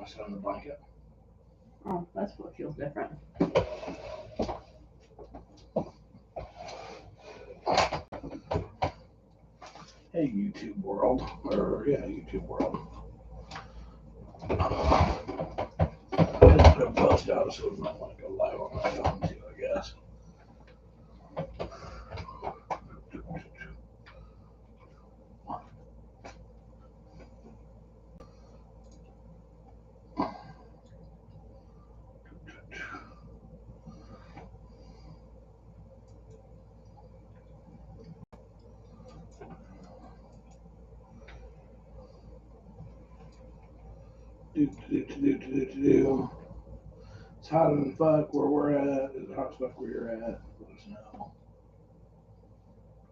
I sit on the blanket. Oh, that's what feels different. Hey, YouTube world. YouTube world. I didn't put a post out, so we might want to go live on my phone too, I guess. It's hot as fuck where we're at. Is it hot as fuck where you're at? Let us know.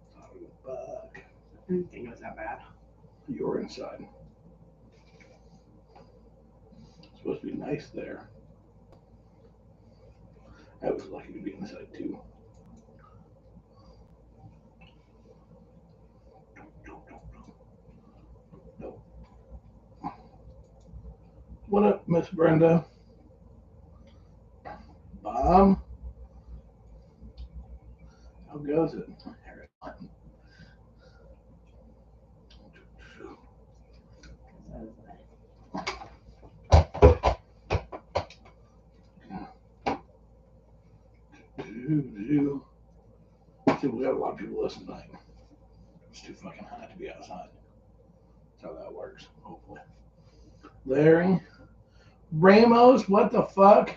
It's hot as fuck. I didn't think it was that bad. You're inside. It's supposed to be nice there. I was lucky to be inside too. What up, Miss Brenda? Bob? How goes it? See, we got a lot of people listening tonight. It's too fucking hot to be outside. That's how that works, hopefully. Larry? Ramos, what the fuck?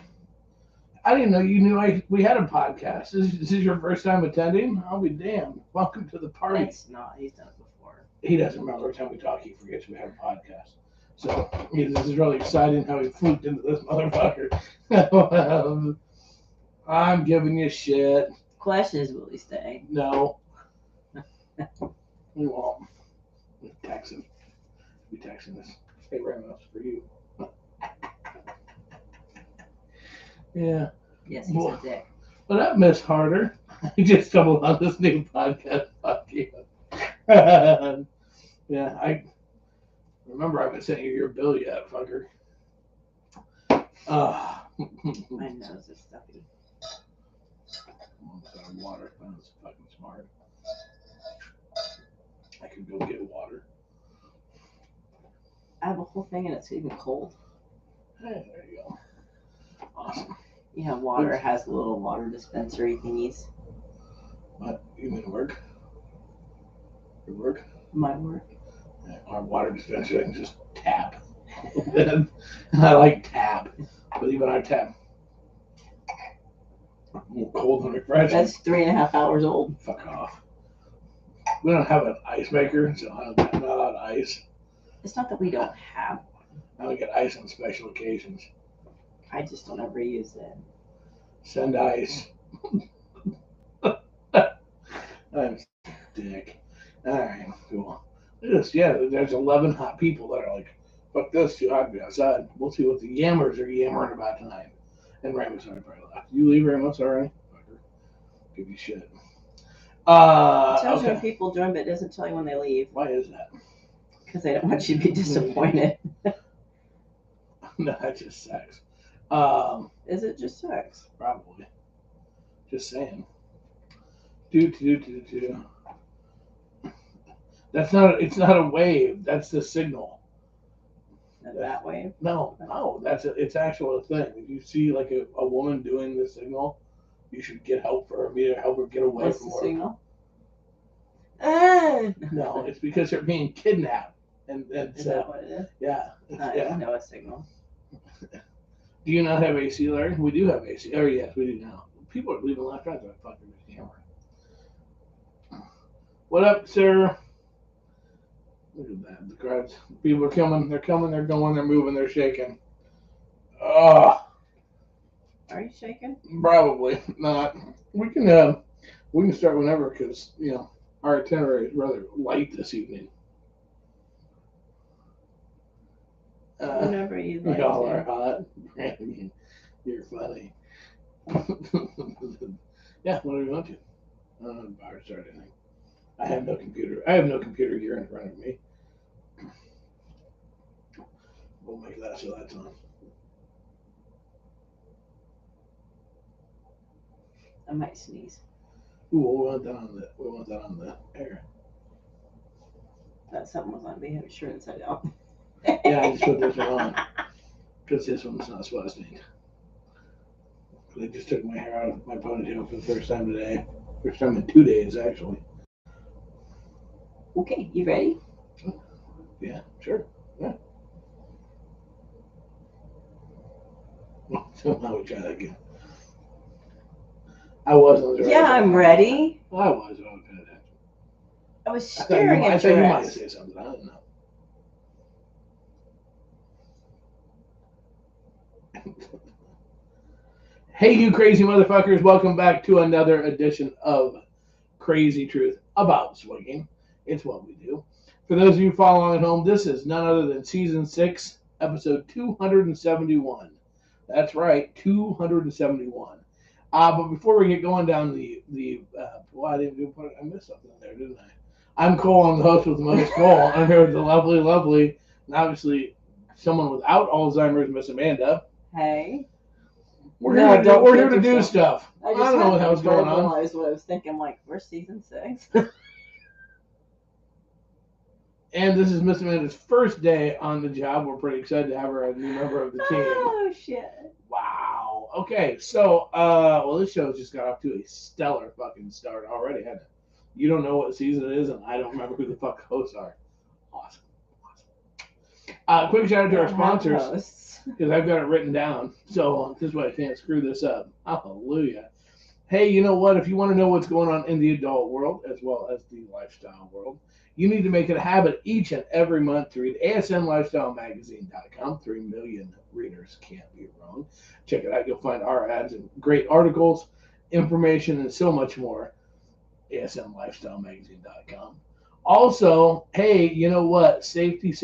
I didn't know you knew we had a podcast. This is your first time attending? I'll be damned. Welcome to the party. It's not. He's done it before. He doesn't remember every time we talk. He forgets we have a podcast. So this is really exciting how he fluked into this motherfucker. I'm giving you shit. Question is, will he stay? No. We won't. We're texting. We're texting this. Hey, Ramos, for you. Yeah. Yes, he's a dick. What up, Miss Harder? I just stumbled on this new podcast. Fuck you. Yeah, I remember I haven't sent you your bill yet, fucker. My nose is stuffy. Water. That's fucking smart. I could go get water. I have a whole thing and it's even cold. Hey, there you go. Awesome. Yeah, water has little water dispensary thingies. What? You mean work? Your work? My work. Yeah, our water dispenser can just tap. And I like tap. But even our tap. More cold than refreshing. That's 3.5 hours old. Fuck off. We don't have an ice maker, so I'm not allowed ice. It's not that we don't have one. I only get ice on special occasions. I just don't ever use it. Send ice. I'm dick. Alright, cool. Yeah, there's 11 hot people that are like, fuck this, too hot to be outside. We'll see what the yammers are yammering about tonight. And Ramos already probably left. You leave, Ramos, already? Fucker. Give you shit. It tells you Okay. when people join, but it doesn't tell you when they leave. Why is that? Because they don't want you to be disappointed. No, that's just sex. Is it just sex? Probably. Just saying. That's not. It's not a wave. That's the signal. That way? No. It's actual thing. If you see like a woman doing the signal, you should get help for her. Either help her get away What's from the her. signal? No, it's because they're being kidnapped. And Is that what it is? Yeah. I know a signal. Do you not have AC, Larry? We do have AC. Oh yes, we do now. People are leaving left, right. They're fucking hammering. What up, sir? Look at that. The crowds. People are coming. They're coming. They're going. They're moving. They're shaking. Are you shaking? Probably not. We can start whenever because our itinerary is rather light this evening. Whenever you like. Y'all are hot. You're funny. Yeah, what do you want to? I don't know how to start anything. I have no computer. I have no computer here in front of me. We'll make that so that's on. I might sneeze. Ooh, we want that on the air. Thought something was on. They have a shirt inside out. Yeah, I just put this one on because this one's not supposed to be. I just took my hair out of my ponytail for the first time today. First time in 2 days, actually. Okay, you ready? Yeah, sure. Yeah. So now we try that again. I wasn't. Yeah, I'm ready. I was. I was paying attention. I was staring I at thought your you might ass. say something. I don't know. Hey, you crazy motherfuckers! Welcome back to another edition of Krazy Truth about swinging. It's what we do. For those of you following at home, this is none other than season 6, episode 271. That's right, 271. But before we get going down well, I missed something there, didn't I? I'm Cole. I'm the host with the most Cole. I'm here with the lovely, and obviously someone without Alzheimer's, Miss Amanda. Hey. We're here to do stuff. I don't know what the hell's going on. I was thinking, like, we're season 6. And this is Miss Amanda's first day on the job. We're pretty excited to have her as a new member of the team. Oh, shit. Wow. Okay, so, well, this show's just got off to a stellar fucking start already, hasn't it? You don't know what season it is, and I don't remember who the fuck hosts are. Awesome. Quick shout out to our sponsors, because I've got it written down, so this way I can't screw this up. Hallelujah. Hey, you know what? If you want to know what's going on in the adult world as well as the lifestyle world, you need to make it a habit each and every month to read asnlifestylemagazine.com. 3 million readers can't be wrong. Check it out. You'll find our ads and great articles, information, and so much more. asnlifestylemagazine.com. Also, hey, you know what? Safety.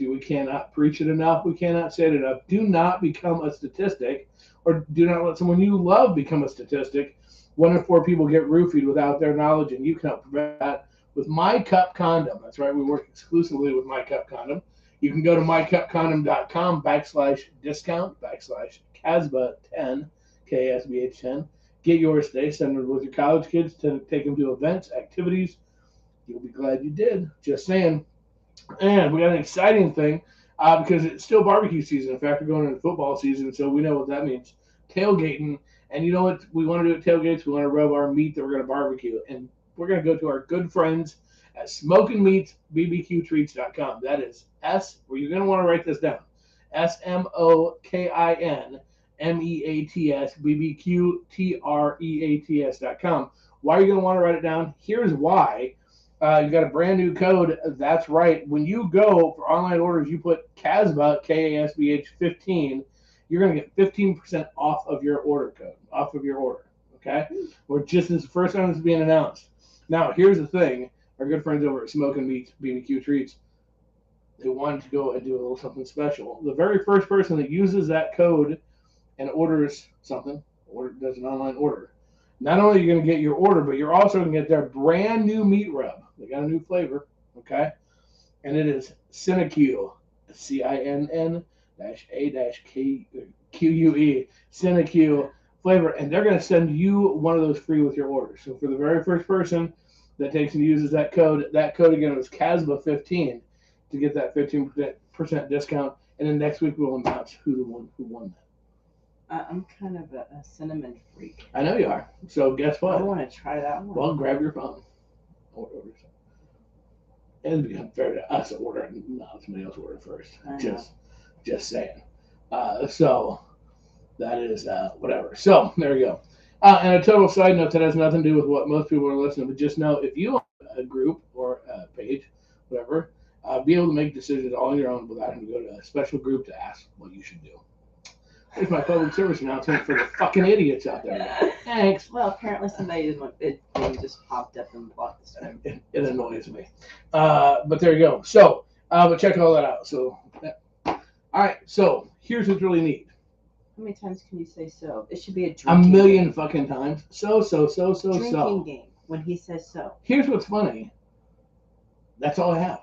We cannot preach it enough. We cannot say it enough. Do not become a statistic, or do not let someone you love become a statistic. 1 in 4 people get roofied without their knowledge, and you can help prevent that with My Cup Condom. That's right. We work exclusively with My Cup Condom. You can go to mycupcondom.com/discount/Casba10, KSBH10. Get yours today. Send them with your college kids to take them to events, activities. You'll be glad you did. Just saying. And we got an exciting thing because it's still barbecue season. In fact, we're going into football season, so we know what that means. Tailgating. And you know what we want to do at tailgates? We want to rub our meat that we're going to barbecue. And we're going to go to our good friends at SmokingMeatsBBQTreats.com. That is where you're going to want to write this down. SMOKINMEATSBBQTREATS.com. Why are you going to want to write it down? Here's why. You got a brand new code. That's right. When you go for online orders, you put KASBH, KASBH 15. You're going to get 15% off of your order code, off of your order. Okay? Or just this first time it's being announced. Now, here's the thing. Our good friends over at Smoking Meats BBQ Treats, they wanted to go and do a little something special. The very first person that uses that code and orders something, or does an online order, not only are you going to get your order, but you're also going to get their brand new meat rub. They got a new flavor, okay? And it is Cinecue, CINN-A-Q-UE, Cinecue flavor. And they're going to send you one of those free with your order. So for the very first person that takes and uses that code again was CASBA15 to get that 15% discount. And then next week we'll announce who won that. I'm kind of a cinnamon freak. I know you are. So guess what? I want to try that one. Well, grab your phone. Order something. It'd be unfair to us to order and not somebody else order first. Just saying. So that is whatever. So there you go. And a total side note that has nothing to do with what most people are listening, but just know if you have a group or a page, whatever, be able to make decisions all on your own without having to go to a special group to ask what you should do. Here's my public service announcement for the fucking idiots out there. Thanks. Well, apparently somebody just popped up and blocked the screen. It annoys me. But there you go. So, but check all that out. So, all right. So here's what's really neat. How many times can you say so? It should be a drinking game. A million fucking times. Drinking game when he says so. Here's what's funny. That's all I have.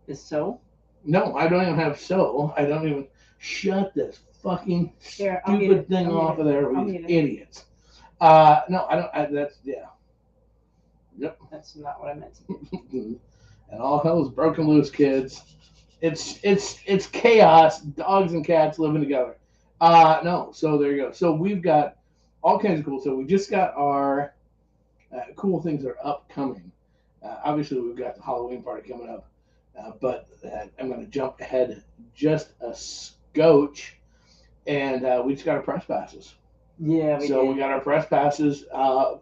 Is so? No, I don't even have so. I don't even shut this fucking stupid thing off of there with these idiots. No, I don't. That's yeah. Yep. That's not what I meant to do. And all hell is broken loose, kids. It's chaos. Dogs and cats living together. No. So there you go. So we've got all kinds of cool stuff. We just got our cool things that are upcoming. Obviously, we've got the Halloween party coming up, but I'm going to jump ahead just a scotch, and we just got our press passes. Yeah, We got our press passes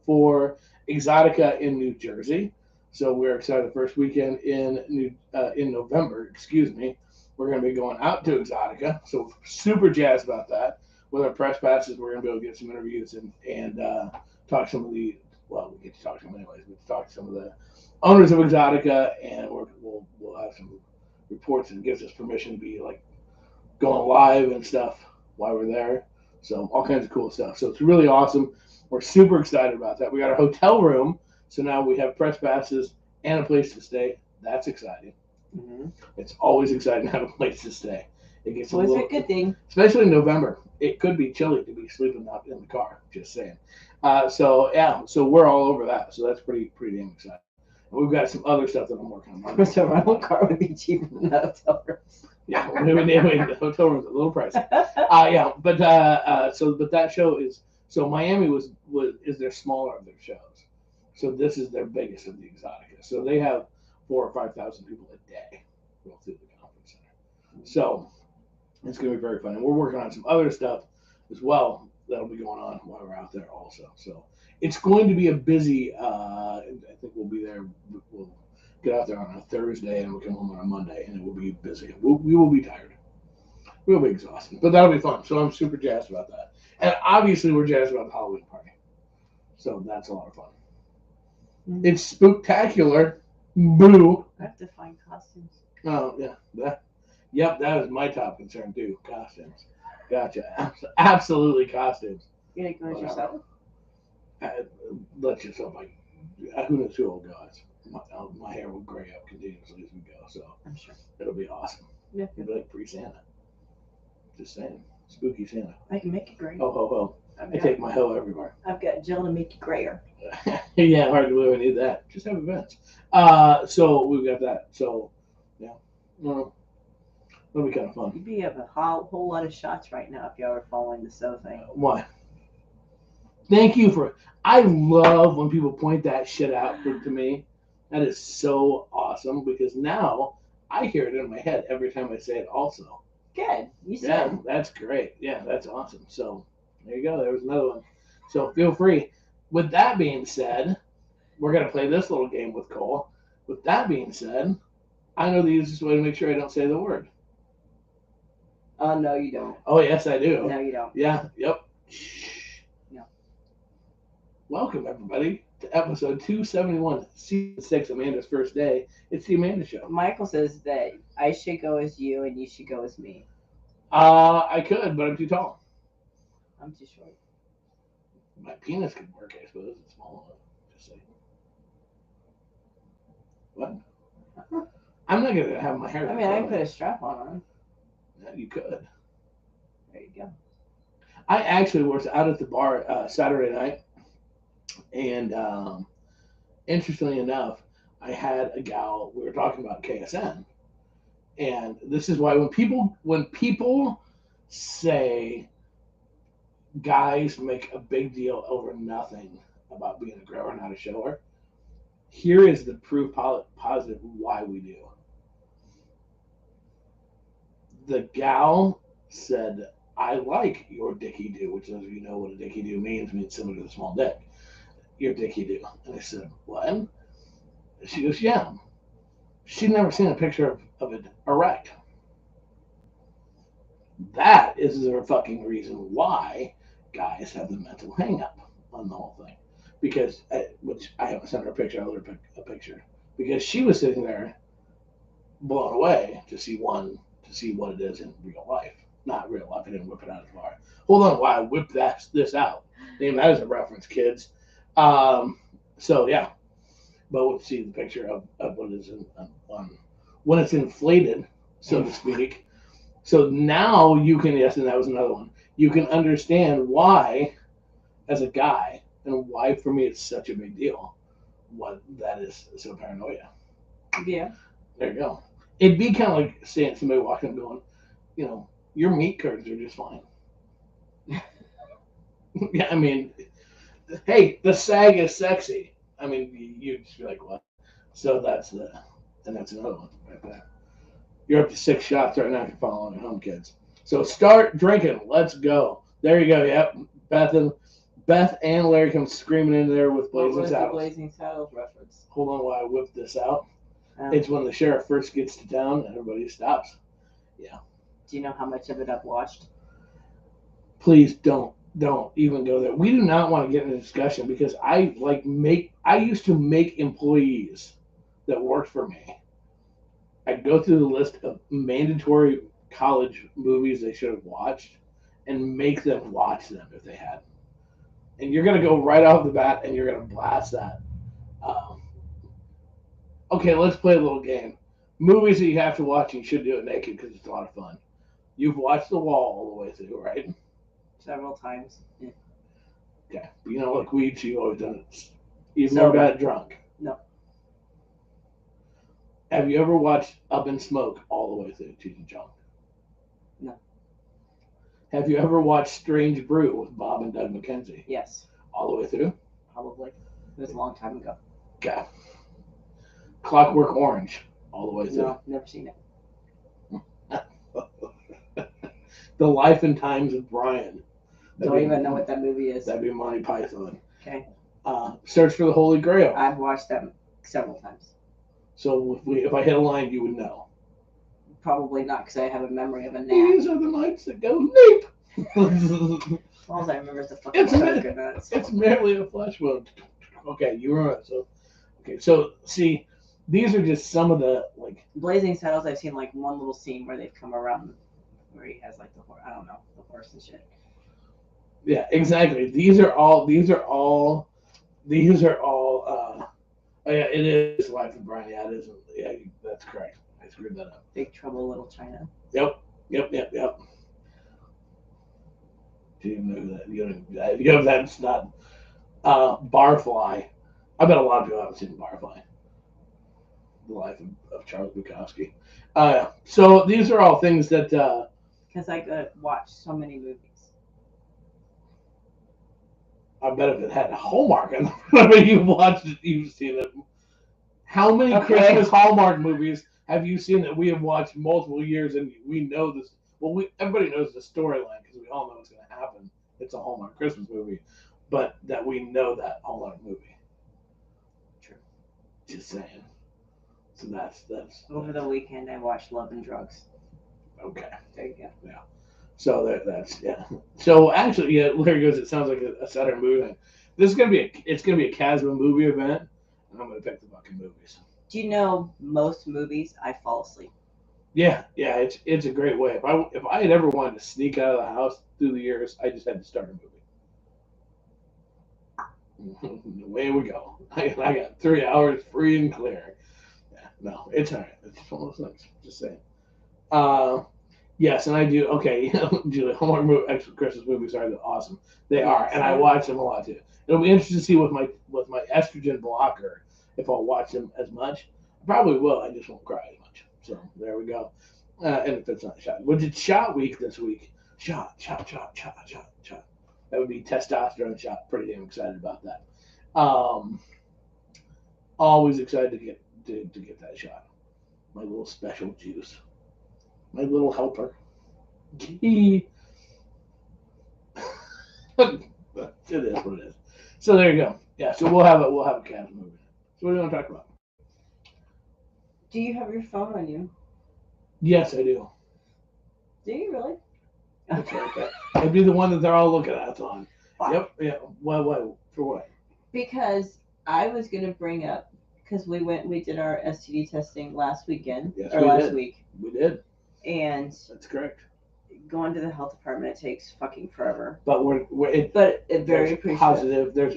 for Exotica in New Jersey. So we're excited. First weekend in November, excuse me, we're going to be going out to Exotica. So super jazzed about that. With our press passes, we're going to be able to get some interviews and talk to some of the we get to talk to them anyways. We get to talk to some of the owners of Exotica, and we'll have some reports and gives us permission to be like going live and stuff while we're there. So all kinds of cool stuff. So it's really awesome. We're super excited about that. We got a hotel room, so now we have press passes and a place to stay. That's exciting. Mm-hmm. It's always exciting to have a place to stay. It gets a good thing, especially in November. It could be chilly to be sleeping out in the car. Just saying. So we're all over that. So that's pretty damn exciting. And we've got some other stuff that I'm working on. So my rental car would be cheaper than the hotel room. Yeah, the hotel room's a little pricey. Yeah, but that show is Miami is their smaller of their shows, so this is their biggest of the Exotica. So they have 4,000 or 5,000 people a day go through the conference center. So it's gonna be very fun, and we're working on some other stuff as well that'll be going on while we're out there also. So it's going to be a busy. I think we'll be there. We'll get out there on a Thursday and we'll come home on a Monday, and it will be busy. We will be tired. We'll be exhausted, but that'll be fun. So I'm super jazzed about that. And obviously, we're jazzed about the Halloween party. So that's a lot of fun. Mm-hmm. It's spectacular. Boo. I have to find costumes. Oh, yeah. That was my top concern, too. Costumes. Gotcha. Absolutely costumes. You gonna go yourself? Let yourself, who knows who will go. My hair will gray up continuously as we go, so I'm sure it'll be awesome. Yeah. It'll be like pre-Santa. Just saying. Spooky Santa. I can make it gray. Ho, ho, ho. I take my hoe everywhere. I've got gel to make you grayer. Yeah, hard to believe I need that. Just have events. So we've got that. So, yeah. It'll be kind of fun. You'd be have a whole lot of shots right now if y'all were following the so thing. Why? Thank you for. I love when people point that shit out to me. That is so awesome because now I hear it in my head every time I say it. Also, good. You said. Yeah, that's great. Yeah, that's awesome. So there you go. There was another one. So feel free. With that being said, we're gonna play this little game with Cole. With that being said, I know the easiest way to make sure I don't say the word. No, you don't. Oh, yes, I do. No, you don't. Yeah. Yep. No. Welcome, everybody, to episode 271, season 6, Amanda's First Day. It's the Amanda Show. Michael says that I should go as you and you should go as me. I could, but I'm too tall. I'm too short. My penis could work, I suppose. It's small enough. Just saying. What? I'm not going to have my hair. I mean, I can put a strap on. Yeah, you could. There you go. I actually was out at the bar Saturday night, and interestingly enough, I had a gal. We were talking about KSN, and this is why when people say guys make a big deal over nothing about being a grower, not a shower, here is the proof positive why we do. The gal said, I like your dicky do, which those of you know what a dicky do means similar to a small dick. Your dicky do. And I said, what? She goes, yeah. She'd never seen a picture of it erect. That is the fucking reason why guys have the mental hang up on the whole thing. Because, which I haven't sent her a picture, I'll let her a picture. Because she was sitting there blown away to see what it is in real life. Not real life. I didn't whip it out as far. Hold on while I whip this out. That is a reference, kids. So yeah, but we'll see the picture of what is on when it's inflated, so to speak. So now you can, yes, and that was another one. You can understand why, as a guy, and why for me it's such a big deal. What that is paranoia. Yeah. There you go. It'd be kind of like seeing somebody walking and going, your meat curds are just fine. Yeah, I mean, hey, the sag is sexy. I mean, you'd just be like, what? So that's another one right there. You're up to 6 shots right now if you're following at home, kids. So start drinking. Let's go. There you go. Yep. Beth and Larry come screaming in there with Blazing What was Saddles. the Blazing Saddles reference? Hold on while I whip this out. It's when the sheriff first gets to town and everybody stops. Yeah. Do you know how much of it I've watched? Please don't even go there. We do not want to get in a discussion because I used to make employees that worked for me. I'd go through the list of mandatory college movies they should have watched and make them watch them if they hadn't. And you're going to go right off the bat and you're going to blast that. Okay, let's play a little game. Movies that you have to watch and you should do it naked because it's a lot of fun. You've watched The Wall all the way through, right? Several times. Yeah. Okay. But like weed, you've always done it. You've never got it drunk. No. Have you ever watched Up in Smoke all the way through, Cheech and Chong? No. Have you ever watched Strange Brew with Bob and Doug McKenzie? Yes. All the way through? Probably. It was a long time ago. Okay. Clockwork Orange all the way through? No, never seen it. The Life and Times of Brian. Don't even know what that movie is. That'd be Monty Python. Okay. Search for the Holy Grail. I've watched them several times. So if I hit a line, you would know. Probably not, because I have a memory of a nap. These are the nights that go nape. All I remember is the fucking coconuts. It's merely a flesh wound. Okay, you were right. So see, these are just some of the Blazing Saddles. I've seen one little scene where they've come around where he has the horse. I don't know, the horse and shit. Yeah, exactly. These are all. Oh yeah, it is Life of Brian. Yeah, it is. Yeah, that's correct. I screwed that up. Big Trouble Little China. Yep. Do you know that? You know that's not Barfly. I bet a lot of people haven't seen Barfly. The Life of Charles Bukowski. So these are all things that. Because I could watch so many movies. I bet if it had Hallmark in it, you've watched it, you've seen it. How many Christmas Hallmark movies have you seen that we have watched multiple years and we know this? Well, everybody knows the storyline because we all know what's going to happen. It's a Hallmark Christmas movie, but that we know that Hallmark movie. True. Just saying. So that's. Over the weekend, I watched Love and Drugs. Okay. There you go. Yeah. So that's yeah. So actually, yeah, Larry goes. It sounds like a Saturday movie night. It's gonna be a Casma movie event, and I'm gonna pick the fucking movies. Do you know most movies I fall asleep? Yeah. It's a great way. If I had ever wanted to sneak out of the house through the years, I just had to start a movie. Away we go. I got 3 hours free and clear. Yeah. No, it's all right. It's one of those things. Just saying. Yes, and I do. Okay, Julie, Hallmark extra Christmas movies are awesome. They are, and I watch them a lot too. It'll be interesting to see with my estrogen blocker if I'll watch them as much. I probably will. I just won't cry as much. So there we go. And if it's not shot, which it's shot week this week. Shot. That would be testosterone shot. Pretty damn excited about that. Always excited to get that shot. My little special juice. My little helper. It is what it is. So there you go. Yeah. So we'll have a cat movie. So what do you want to talk about? Do you have your phone on you? Yes, I do. Do you really? Okay. It'd be the one that they're all looking at. It's on. Fine. Yep. Yeah. What? For what? Because I was gonna bring up we did our STD testing last weekend Yes, or last week. We did. And that's correct. Going to the health department, it takes fucking forever. But it's very appreciative. Positive. There's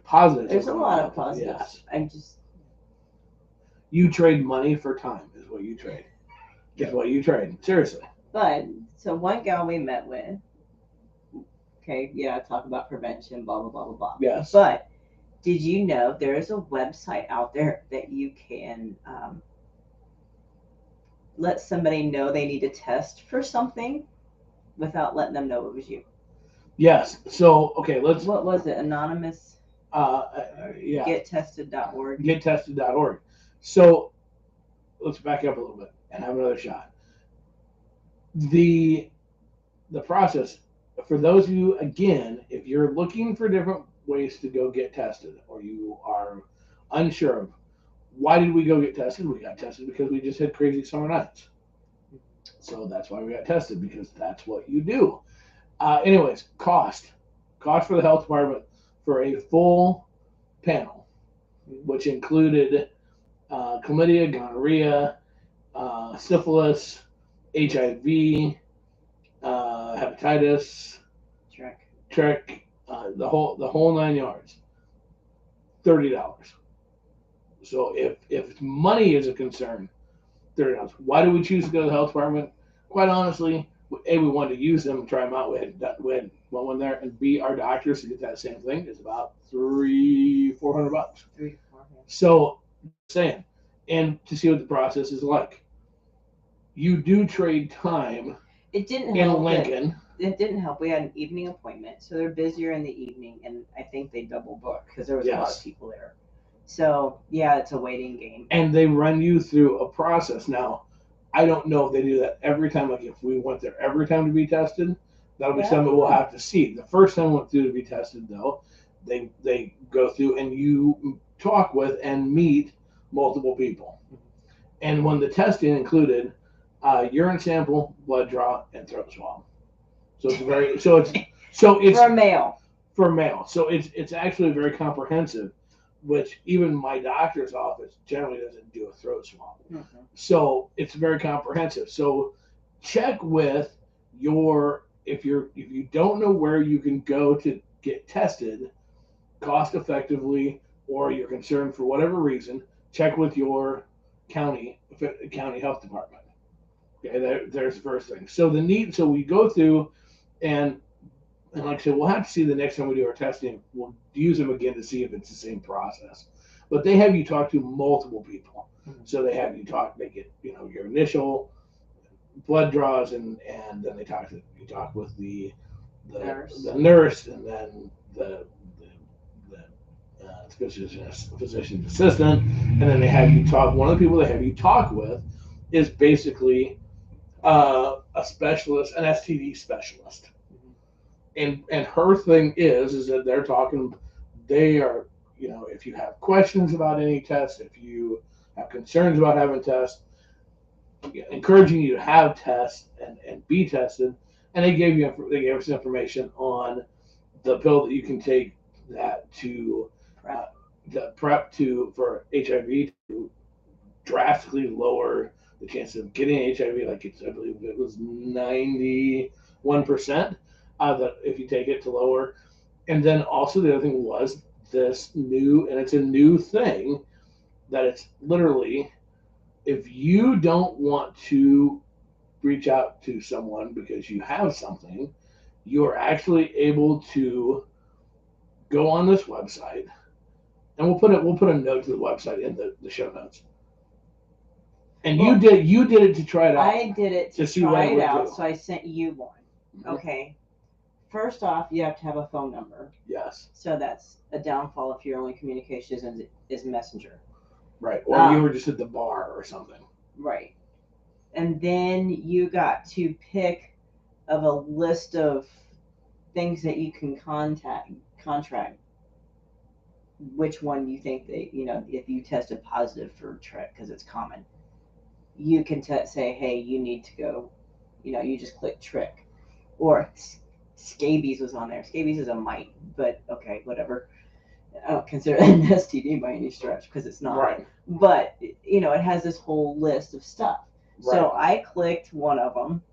positives. There's a lot of positives. Yes. I'm just. You trade money for time is what you trade. Is what you trade. Seriously. But so one gal we met with Okay, yeah, talk about prevention, blah blah blah blah blah. Yes. But did you know there is a website out there that you can let somebody know they need to test for something without letting them know it was you? Yes. So okay, let's. What was it? Anonymous. Yeah. GetTested.org. GetTested.org. So let's back up a little bit and have another shot. The process for those of you, again, if you're looking for different ways to go get tested, or you are unsure of why did we go get tested, we got tested because we just had crazy summer nights. So that's why we got tested, because that's what you do. Anyways, cost for the health department for a full panel, which included chlamydia, gonorrhea, syphilis, HIV, hepatitis, trach, the whole 9 yards. $30. So if money is a concern, $30. Why do we choose to go to the health department? Quite honestly, A, we wanted to use them and try them out. We had one there, and B, our doctors to get that same thing is about $400. $3 to $400. So, saying, and to see what the process is like. You do trade time. It didn't in help. Lincoln. It didn't help. We had an evening appointment, so they're busier in the evening, and I think they double book because there was a lot of people there. So yeah, it's a waiting game. And they run you through a process. Now, I don't know if they do that every time. Like if we went there every time to be tested, that'll be something we'll have to see. The first time we went through to be tested, though, they go through and you talk with and meet multiple people. And when the testing included urine sample, blood draw, and throat swab. So it's for male. So it's actually very comprehensive, which even my doctor's office generally doesn't do a throat swab. Mm-hmm. So it's very comprehensive. So check with if you don't know where you can go to get tested cost effectively, or you're concerned for whatever reason, check with your county health department. Okay, there's the first thing. So we go through and like I said, we'll have to see the next time we do our testing. We'll use them again to see if it's the same process. But they have you talk to multiple people. Mm-hmm. So they have you talk. They get your initial blood draws, and then you talk with the nurse, and then the physician's assistant, and then they have you talk. One of the people they have you talk with is basically a specialist, an STD specialist. And her thing is that they are, if you have questions about any test, if you have concerns about having tests, encouraging you to have tests and be tested. And they gave us information on the pill that you can take that to for HIV to drastically lower the chance of getting HIV. I believe it was 91%. That if you take it to lower. And then also the other thing was this it's a new thing, that it's literally, if you don't want to reach out to someone because you have something, you're actually able to go on this website, and we'll put a note to the website in the show notes. And you did it to try it out. I did it to try it out, so I sent you one. Mm-hmm. Okay. First off, you have to have a phone number. Yes. So that's a downfall if your only communication is Messenger. Right. Or you were just at the bar or something. Right. And then you got to pick of a list of things that you can contract. Which one you think that, if you tested positive for TRIC, because it's common, you can say, hey, you need to go, you just click TRIC. Or scabies was on there. Scabies is a mite, but okay, whatever. I don't consider it an STD by any stretch because it's not. Right. But, it has this whole list of stuff. Right. So I clicked one of them,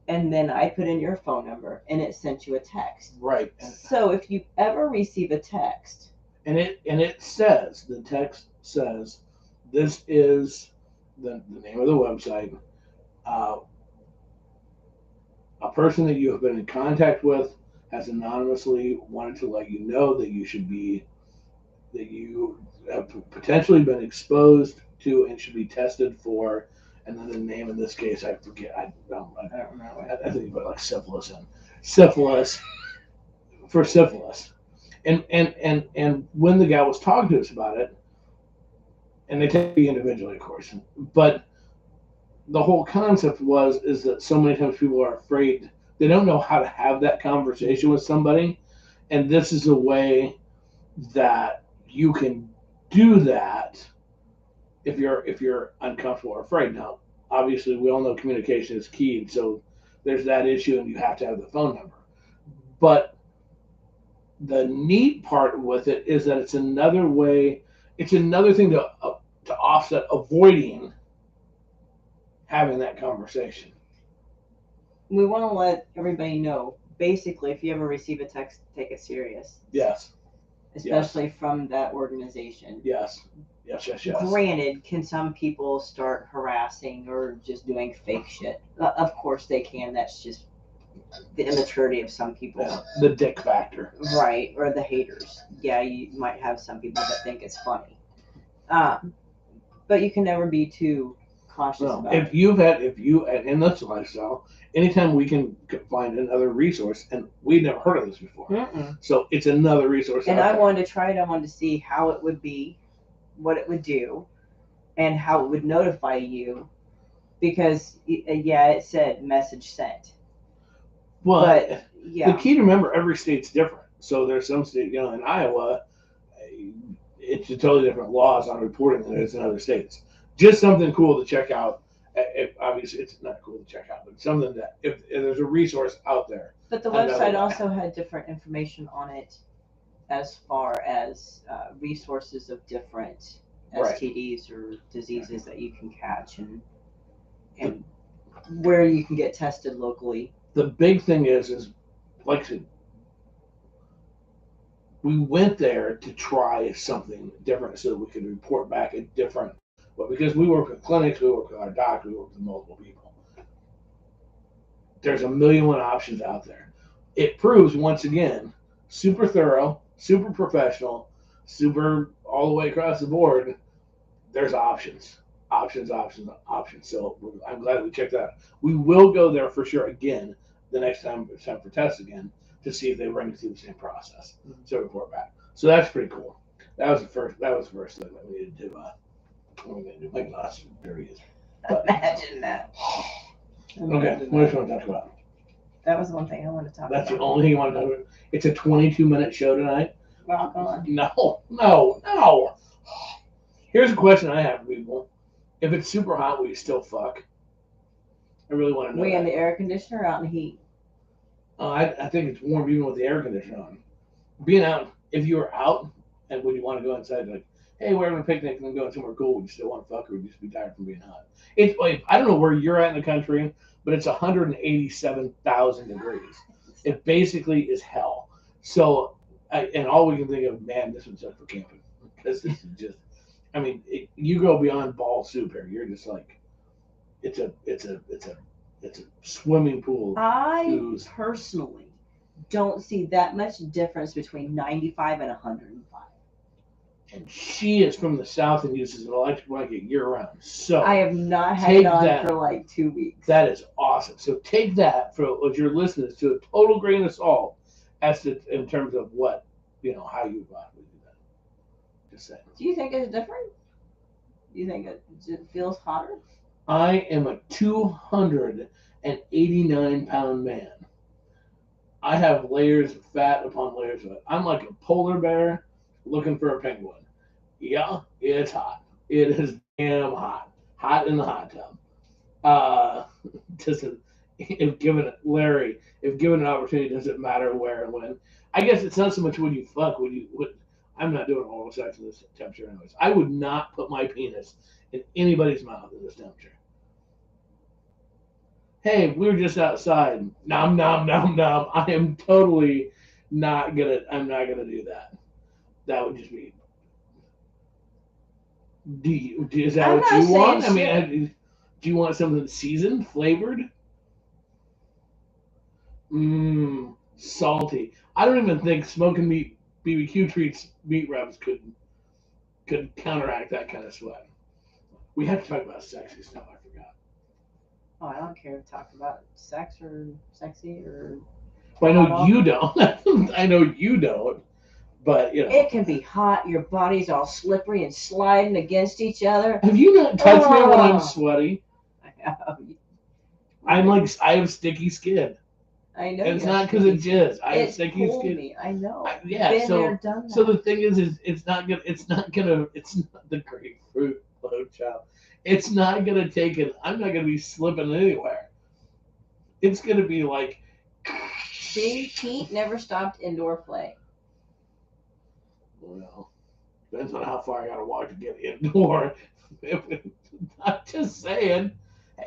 and then I put in your phone number, and it sent you a text. Right. So if you ever receive a text. And the text says, this is the name of the website, a person that you have been in contact with has anonymously wanted to let you know that you have potentially been exposed to and should be tested for, and then the name in this case I forget. I don't remember. I think about like syphilis and syphilis for syphilis, and when the guy was talking to us about it, and they take you individually, of course, but the whole concept is that so many times people are afraid, they don't know how to have that conversation with somebody, and this is a way that you can do that if you're uncomfortable or afraid. Now, obviously, we all know communication is key, and so there's that issue, and you have to have the phone number. But the neat part with it is that it's another way. It's another thing to offset avoiding having that conversation. We want to let everybody know. Basically, if you ever receive a text, take it serious. Yes. Especially from that organization. Yes. Yes. Granted, can some people start harassing or just doing fake shit? Of course they can. That's just the immaturity of some people. Yeah, the dick factor. Right, or the haters. Yeah, you might have some people that think it's funny. But you can never be too cautious about it. If you in this lifestyle, anytime we can find another resource, and we've never heard of this before, so it's another resource. And I wanted to try it. I wanted to see how it would be, what it would do, and how it would notify you, because it said message sent. But the key to remember, every state's different. So there's some state, in Iowa, it's a totally different laws on reporting than it is in other states. Just something cool to check out. Obviously, it's not cool to check out, but something that if there's a resource out there. But the website also had different information on it, as far as resources of different STDs or diseases that you can catch, and where you can get tested locally. The big thing is like I said, we went there to try something different so that we could report back a different. But because we work with clinics, we work with our doctors, we work with multiple people. There's a million options out there. It proves, once again, super thorough, super professional, super all the way across the board. There's options. So I'm glad we checked that out. We will go there for sure again the next time it's time for tests again to see if they run through the same process. So report back. So that's pretty cool. That was the first thing that we needed to do. What are we going to do? My glass period. Imagine that. Okay, what else you want to talk about? That was one thing I want to talk about. That's the only thing you want to talk about? It's a 22-minute show tonight? Rock on. No. Here's a question I have, people. If it's super hot, will you still fuck? I really want to know. We in the air conditioner or out in the heat? I think it's warm even with the air conditioner on. Being out, if you were out and would you want to go inside, like, hey, we're having a picnic and going somewhere cool, would you still want to fuck, or would you just be tired from being hot? It's like, I don't know where you're at in the country, but it's 187,000 degrees. It basically is hell. So, and all we can think of, man, this one's up for camping. Because this is just, you go beyond ball soup here. You're just like, it's a swimming pool. I personally don't see that much difference between 95 and 105. And she is from the South and uses an electric blanket year round. So I have not had it on for like 2 weeks. That is awesome. So take that for what you're listening to a total grain of salt as to in terms of what, how you possibly do that. Just saying. Do you think it's different? Do you think it feels hotter? I am a 289-pound man. I have layers of fat upon layers of it. I'm like a polar bear looking for a penguin. Yeah, it's hot. It is damn hot. Hot in the hot tub. If given an opportunity, does it matter where and when? I guess it's not so much when you fuck. I'm not doing oral sex in this temperature anyways. I would not put my penis in anybody's mouth in this temperature. Hey, we were just outside. Nom nom nom nom. I am totally not gonna. I'm not gonna do that. That would just be. Is that what you want? Do you want something seasoned, flavored? salty. I don't even think smoking meat, BBQ treats, meat rubs could counteract that kind of sweat. We have to talk about sexy stuff. I forgot. Oh, I don't care to talk about sex or sexy or. Well, I Hot know off. you don't. I know you don't. But you know, It can be hot. Your body's all slippery and sliding against each other. have you not touched me when I'm Oh. sweaty? I I have sticky skin. know. And it's you have not because of sticky jizz. I have It's sticky pulled skin. me. I know. Yeah. Been So there, done that. so the thing is it's not gonna. It's not the grapefruit blowjob. It's not gonna take it. I'm not gonna be slipping anywhere. It's gonna be like. See, heat never stopped indoor play. Well, depends on how far I gotta walk to get indoor. I'm just saying.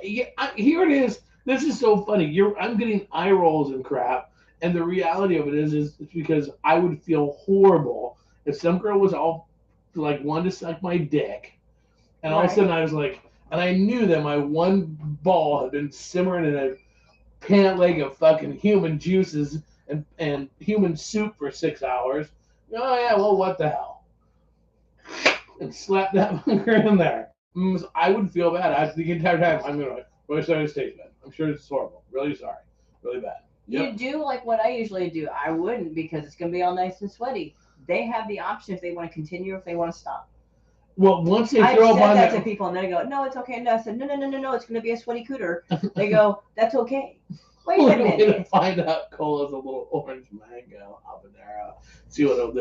Here it is. This is so funny. I'm getting eye rolls and crap, and the reality of it is it's because I would feel horrible if some girl was all like wanted to suck my dick, and all of a sudden I was like, and I knew that my one ball had been simmering in a pant leg of fucking human juices and human soup for 6 hours. Oh yeah, well what the hell? And slap that fucker in there. I would feel bad. The entire time I'm gonna really sorry to stage man. I'm sure it's horrible. Really sorry. Really bad. You do like what I usually do. I wouldn't because it's gonna be all nice and sweaty. They have the option if they want to continue or if they want to stop. Well, once they I've throw up said on that that, to people and they go, "No, it's okay." No, I said, "No, it's gonna be a sweaty cooter." They go, "That's okay." Wait a we're going to minute. find out Cola's a little orange mango habanero. See what it'll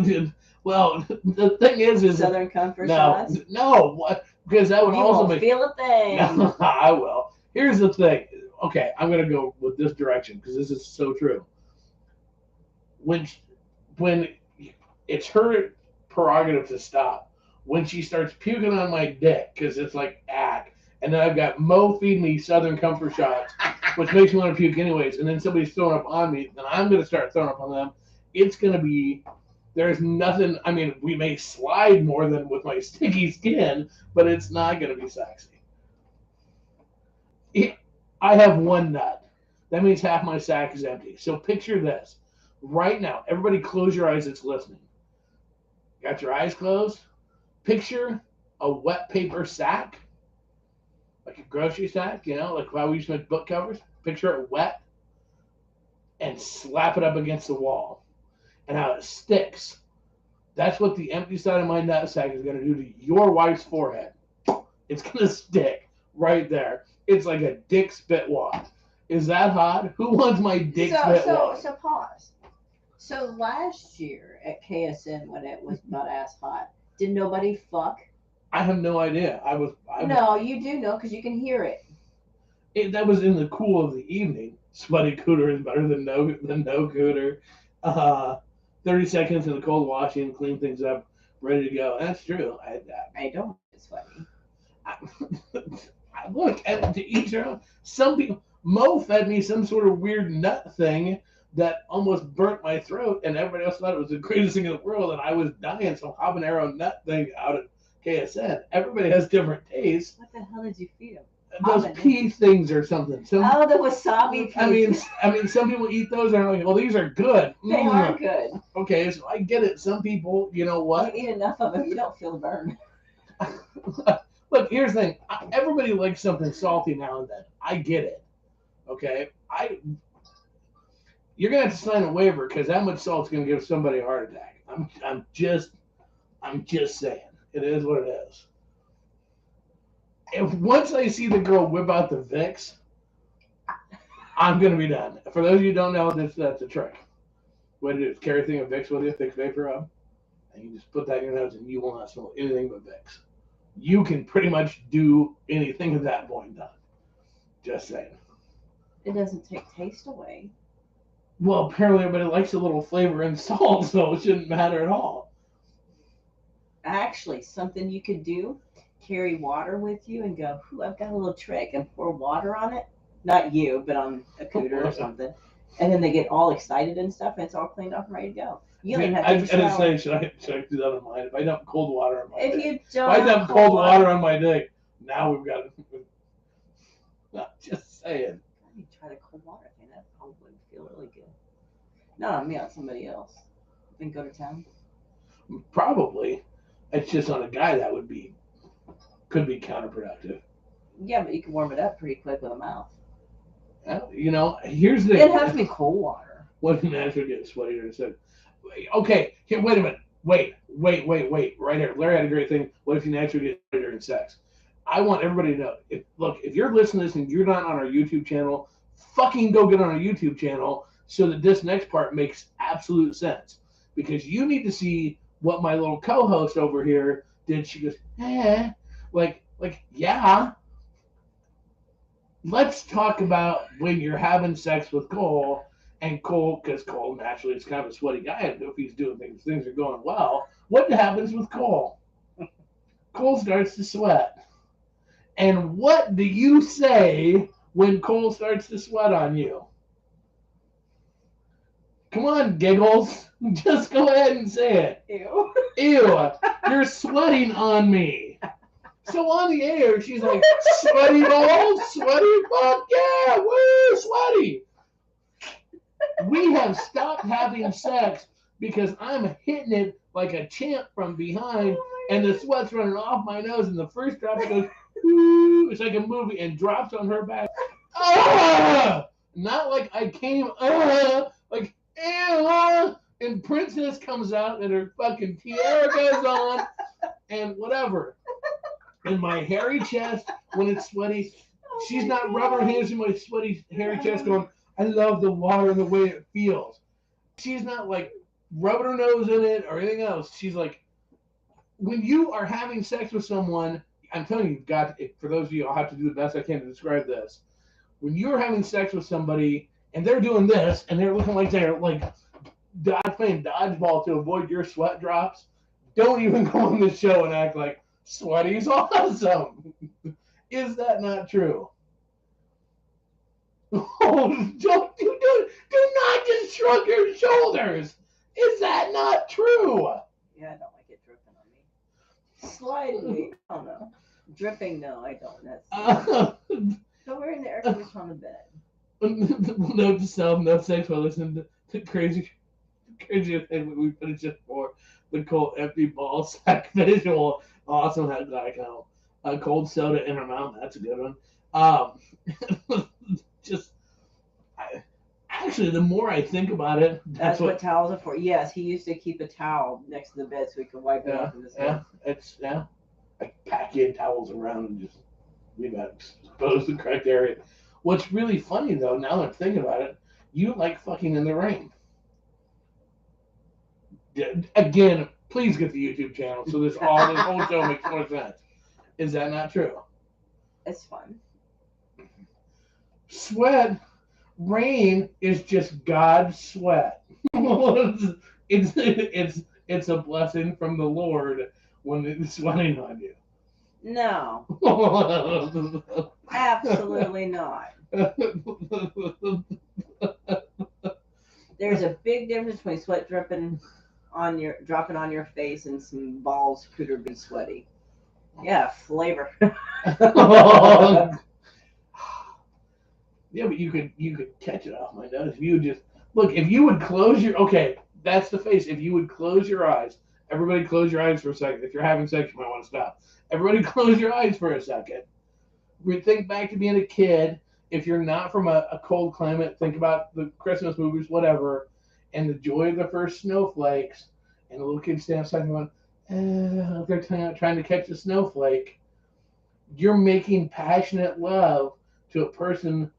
do. Well, the thing is Southern Comfort no, shots. no, what? Because that would You also won't make. feel a thing. No, I will. Here's the thing. Okay, I'm gonna go with this direction because this is so true. When it's her prerogative to stop. When she starts puking on my dick because it's like and then I've got Mo feed me Southern Comfort shots, which makes me want to puke anyways, and then somebody's throwing up on me, then I'm gonna start throwing up on them. It's gonna be. There's nothing. I mean, we may slide more than with my sticky skin, but it's not gonna be sexy. I have one nut. That means half my sack is empty. So picture this. Right now, everybody close your eyes that's listening. Got your eyes closed? Picture a wet paper sack, like a grocery sack, like how we used to make book covers. Picture it wet and slap it up against the wall and how it sticks. That's what the empty side of my nut sack is going to do to your wife's forehead. It's going to stick right there. It's like a dick spit wad. Is that hot? Who wants my dick spit wad? So pause. So last year at KSN when it was butt ass hot, did nobody fuck? I have no idea. No, you do know because you can hear it. That was in the cool of the evening. Sweaty cooter is better than no cooter. 30 seconds in the cold washing, clean things up, ready to go. That's true. I had that. I don't get sweaty. Look, to each their own. Some people. Mo fed me some sort of weird nut thing that almost burnt my throat, and everybody else thought it was the greatest thing in the world, and I was dying. Some habanero nut thing out at KSN. Everybody has different tastes. What the hell did you feed him? Those pea things or something. The wasabi peas. I mean, some people eat those and are like, well, these are good. They are good. Okay, so I get it. Some people, you know what? You eat enough of them, you don't feel the burn. Look, here's the thing. Everybody likes something salty now and then. I get it. Okay? You're going to have to sign a waiver because that much salt's going to give somebody a heart attack. I'm just saying. It is what it is. If once I see the girl whip out the Vicks, I'm gonna be done. For those of you who don't know, that's a trick. What it is, carry a thing of Vicks with you, Vicks Vapor Rub, and you just put that in your nose, and you will not smell anything but Vicks. You can pretty much do anything at that point in time. Just saying. It doesn't take taste away. Well, apparently everybody likes a little flavor and salt, so it shouldn't matter at all. Actually, something you could do. Carry water with you and go, I've got a little trick, and pour water on it. Not you, but on a cooter or something. And then they get all excited and stuff, and it's all cleaned up and ready to go. You don't even have to take a shower. I didn't say, should I do that on mine? If I dump cold water on my dick. If I dump cold water on my dick, now we've got it. Just saying. You try the cold water thing. That probably would feel really Not on me, on somebody else. Then go to town. Probably. It's just on a guy that could be counterproductive. Yeah, but you can warm it up pretty quick with a mouth. You know, here's the. It has to be cold water. What if you naturally get sweatier instead? Okay, here, wait a minute. Wait. Right here. Larry had a great thing. What if you naturally get sweatier in sex? I want everybody to know. If you're listening to this and you're not on our YouTube channel, fucking go get on our YouTube channel so that this next part makes absolute sense. Because you need to see what my little co-host over here did. She goes, like, yeah. Let's talk about when you're having sex with Cole, and Cole, because Cole naturally is kind of a sweaty guy, and if he's doing things are going well. What happens with Cole? Cole starts to sweat. And what do you say when Cole starts to sweat on you? Come on, giggles. Just go ahead and say it. Ew. Ew, you're sweating on me. So on the air, she's like, sweaty balls, sweaty, fuck yeah, woo, sweaty. We have stopped having sex because I'm hitting it like a champ from behind, and the sweat's running off my nose, and the first drop goes, woo, it's like a movie, and drops on her back. Not like I came, like, and Princess comes out, and her fucking tiara goes on, and whatever. In my hairy chest, when it's sweaty, she's not rubbing her hands in my sweaty, hairy chest going, I love the water and the way it feels. She's not like rubbing her nose in it or anything else. She's like, when you are having sex with someone, I'm telling you, you've got to, for those of you, I'll have to do the best I can to describe this. When you're having sex with somebody and they're doing this and they're looking like they're like playing dodgeball to avoid your sweat drops, don't even go on the show and act like, sweaty's awesome. Is that not true? Oh, do not just shrug your shoulders. Is that not true? Yeah, I don't like it dripping on me. Slightly. I don't know. Dripping, no, I don't. That's so we're in the air conditioning on the bed. Note to self, no sex while listening to crazy thing we finished just for the cold empty ball sack visual. Awesome, had that account. A cold soda in her mouth. That's a good one. Just actually, the more I think about it, that's what towels are for. Yes, he used to keep a towel next to the bed so he could wipe it off in the sun. Yeah. I pack in towels around and just leave that exposed the correct area. What's really funny though, now that I'm thinking about it, you like fucking in the rain. Again, please get the YouTube channel so this whole show makes more sense. Is that not true? It's fun. Sweat, rain is just God's sweat. it's a blessing from the Lord when it's sweating on you. No. Absolutely not. There's a big difference between sweat dropping on your face and some balls could be sweaty. Yeah, flavor. Yeah, but you could catch it off my nose if you would just look. If you would close your that's the face. If you would close your eyes, everybody close your eyes for a second. If you're having sex, you might want to stop. Everybody close your eyes for a second. We think back to being a kid. If you're not from a cold climate, think about the Christmas movies, whatever, and the joy of the first snowflakes, and the little kid standing outside going, they're trying to catch a snowflake. You're making passionate love to a person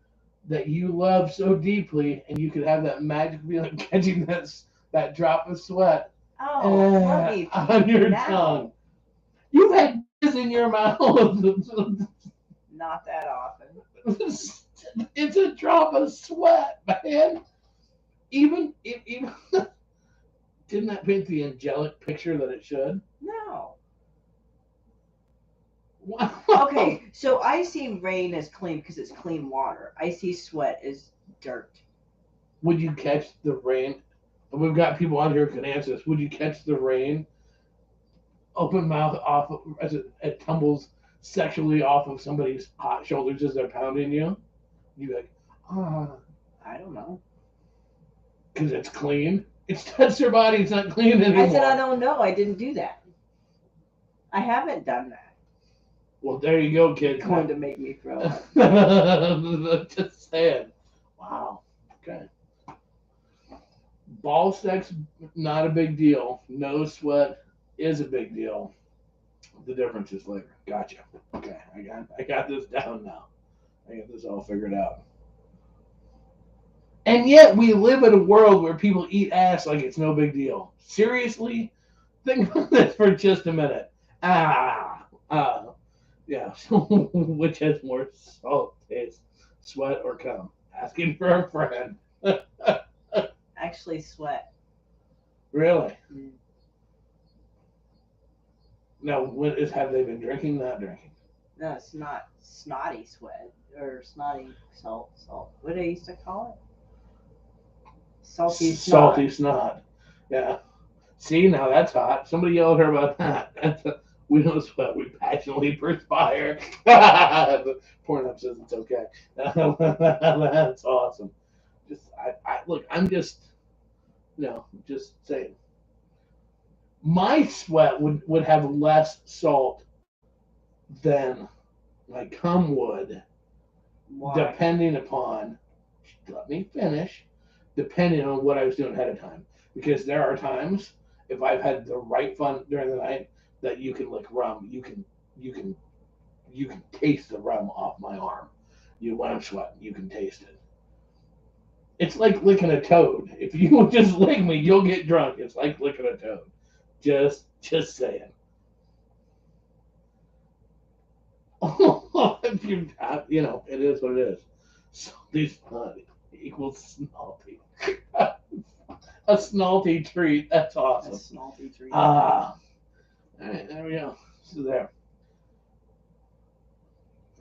that you love so deeply, and you could have that magic feeling catching that drop of sweat on your tongue. You've had this in your mouth. Not that often. It's a drop of sweat, man. Even didn't that paint the angelic picture that it should? No. Wow. Okay, so I see rain as clean because it's clean water. I see sweat as dirt. Would you catch the rain? And we've got people on here who can answer this. Would you catch the rain open mouth off as it tumbles sexually off of somebody's hot shoulders as they're pounding you? You'd be like, I don't know. Because it's clean. It's touched their body. It's not clean anymore. I said, I don't know. I didn't do that. I haven't done that. Well, there you go, kid. It's going to make me throw up. Just saying. Wow. Okay. Ball sex, not a big deal. No sweat is a big deal. The difference is later. Gotcha. Okay, I got this down now. I got this all figured out. And yet we live in a world where people eat ass like it's no big deal. Seriously? Think about this for just a minute. Yeah. Which has more salt taste, sweat, or cum? Asking for a friend. Actually, sweat. Really? Mm. Now, have they been drinking? Not drinking. No, it's not snotty sweat or snotty salt. What do they used to call it? Salty snot. Salty snot. Yeah. See, now that's hot. Somebody yell at her about that. We don't sweat. We passionately perspire. Pornhub says it's okay. That's awesome. Look. I'm just, just saying. My sweat would have less salt than my cum would. Why? Depending upon, let me finish, depending on what I was doing ahead of time. Because there are times, if I've had the right fun during the night, that you can lick rum, you can taste the rum off my arm. When I'm sweating, you can taste it. It's like licking a toad. If you just lick me, you'll get drunk. It's like licking a toad. Just saying. If it is what it is. Salty snot equals snalty. A snalty treat. That's awesome. A snalty treat. All right, there we go. So there.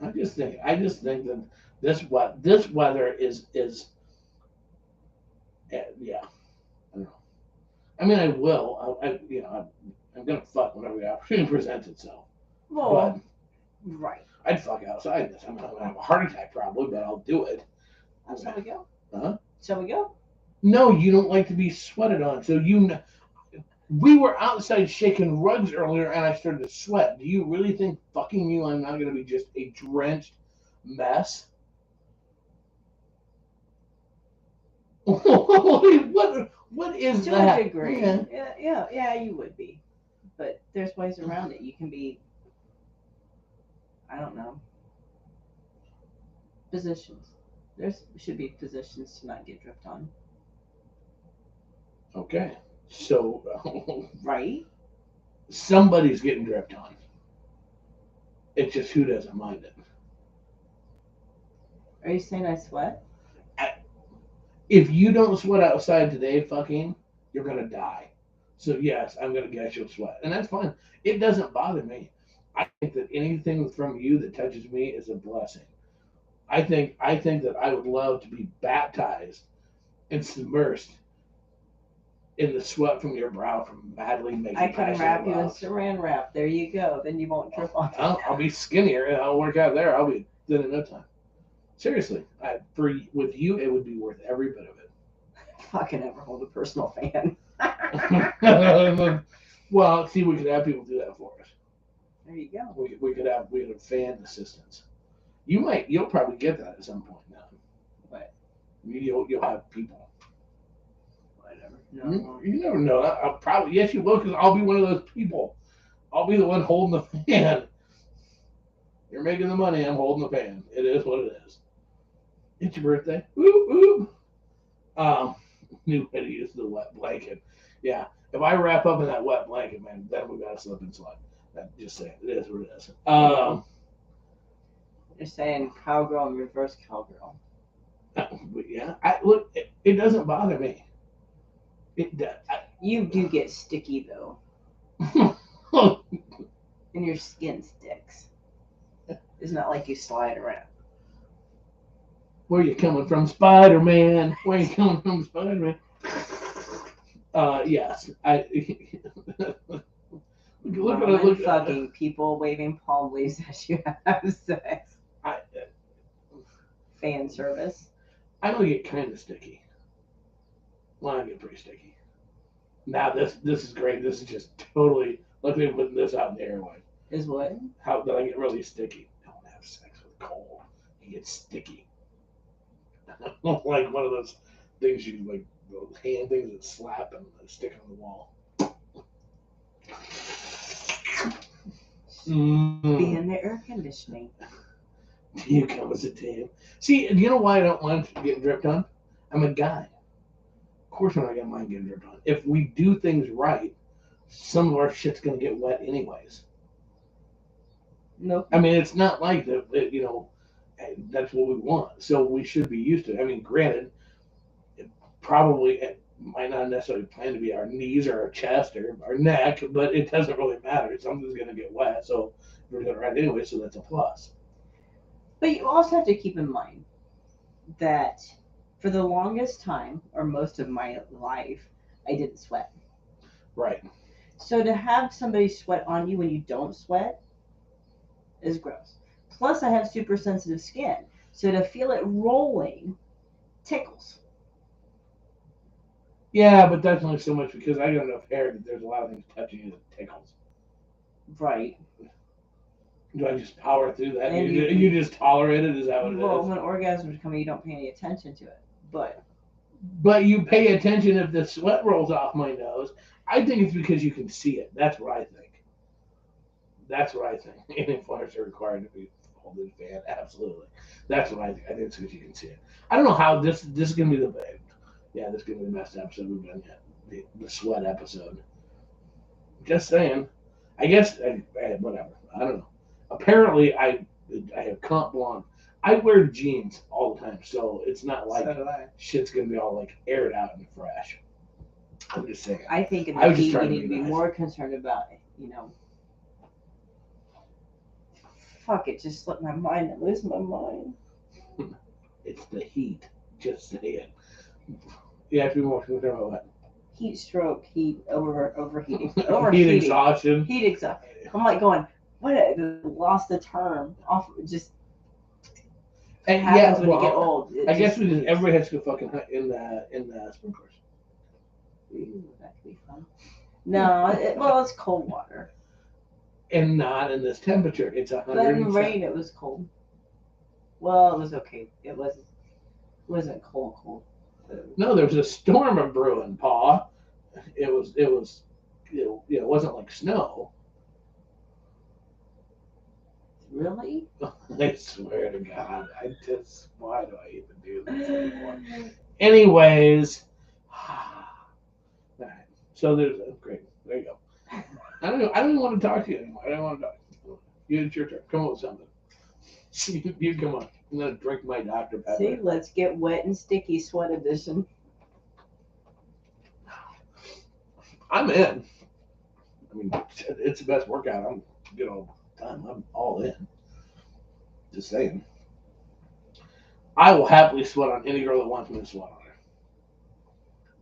I just think that this weather is yeah. I don't know. I mean, I will. I'm gonna fuck whenever the opportunity presents itself. Well, right. I'd fuck outside this. I'm gonna have a heart attack probably, but I'll do it. Shall we go? Huh? Shall we go? No, you don't like to be sweated on. So we were outside shaking rugs earlier, and I started to sweat. Do you really think fucking you, I'm not gonna be just a drenched mess? What is to that? a degree? Yeah. Yeah, you would be. But there's ways around it. You can be, I don't know, positions. There should be positions to not get dripped on. Okay. So, right? Somebody's getting dripped on. It's just who doesn't mind it. Are you saying I sweat? If you don't sweat outside today, fucking, you're going to die. So, yes, I'm going to guess you'll sweat. And that's fine. It doesn't bother me. I think that anything from you that touches me is a blessing. I think that I would love to be baptized and submersed in the sweat from your brow from madly making I can wrap you in love. saran wrap. There you go. Then you won't drip on. I'll be skinnier and I'll work out there. I'll be thin in no time. Seriously, with you, it would be worth every bit of it. I can never hold a personal fan. Well, see, we could have people do that for us. There you go. We could have fan assistants. You'll probably get that at some point now. What? You'll have people. Whatever. No. You never know. I'll probably, yes, you will, because I'll be one of those people. I'll be the one holding the fan. You're making the money. I'm holding the fan. It is what it is. It's your birthday. Woo woo. New way to use the wet blanket. Yeah. If I wrap up in that wet blanket, man, then we got to slip and slide. Just saying. It is what it is. You're saying cowgirl and reverse cowgirl. Yeah. Look, it doesn't bother me. You do get sticky though. And your skin sticks. It's not like you slide around. Where you coming from, Spider-Man? Where you coming from, Spider-Man? Yes. Look fucking people waving palm leaves as you have sex. Fan service. I know you get kind of sticky. Well, I get pretty sticky. Now this is great. This is just totally look at me putting this out in the airway. Is what? How that I get really sticky. Don't have sex with cold. You get sticky. Like one of those things you like those hand things that slap and stick on the wall. Be in the air conditioning. You come as a team. See, do you know why I don't mind getting dripped on? I'm a guy. Of course I'm not gonna mind getting dripped on. If we do things right, some of our shit's gonna get wet anyways. Nope. I mean, it's not like that, you know, that's what we want. So we should be used to it. I mean, granted, it might not necessarily plan to be our knees or our chest or our neck, but it doesn't really matter. Something's going to get wet, so we're going to ride anyway, so that's a plus. But you also have to keep in mind that for the longest time, or most of my life, I didn't sweat. Right. So to have somebody sweat on you when you don't sweat is gross. Plus, I have super sensitive skin, so to feel it rolling tickles. Yeah, but that's only so much because I got enough hair that there's a lot of things touching you that tickles. Right. Do I just power through that? And You just tolerate it? Is that what it Well, is? when orgasms are coming, you don't pay any attention to it. But you pay attention if the sweat rolls off my nose. I think it's because you can see it. That's what I think. That's what I think. Any flyers are required to be holding fan. Absolutely. That's what I think. I think it's because you can see it. I don't know how this is going to be this is going to be the best episode we've done yet. The sweat episode. Just saying. I guess, whatever. I don't know. Apparently, I have comp blonde. I wear jeans all the time, so it's not like shit's going to be all like aired out and fresh. I'm just saying. I think in the heat, you need to be more concerned about it, Fuck it, just slipped my mind and lose my mind. It's the heat. Just say it. You have to be more concerned about what? Heat stroke, overheating. Heat exhaustion. Heat exhaustion. I'm like going, what? I lost the term. Off, just happens when you get old. I guess everybody has to go fucking in the sprinklers. Ooh, that could be fun. No, it's cold water. And not in this temperature. It's 100. But in the rain, it was cold. Well, it was okay. It wasn't cold. No, there was a storm of brewing, Pa. It wasn't like snow. Really? I swear to God, why do I even do this anymore? Anyways, right. So great. There you go. I don't even want to talk to you anymore. I don't want to talk. It's your turn. Come up with something. You come on. I'm gonna drink my Dr. Pepper. See, let's get wet and sticky sweat edition. I'm in. I mean, it's the best workout I'm doing all the time. I'm all in. Just saying. I will happily sweat on any girl that wants me to sweat on her.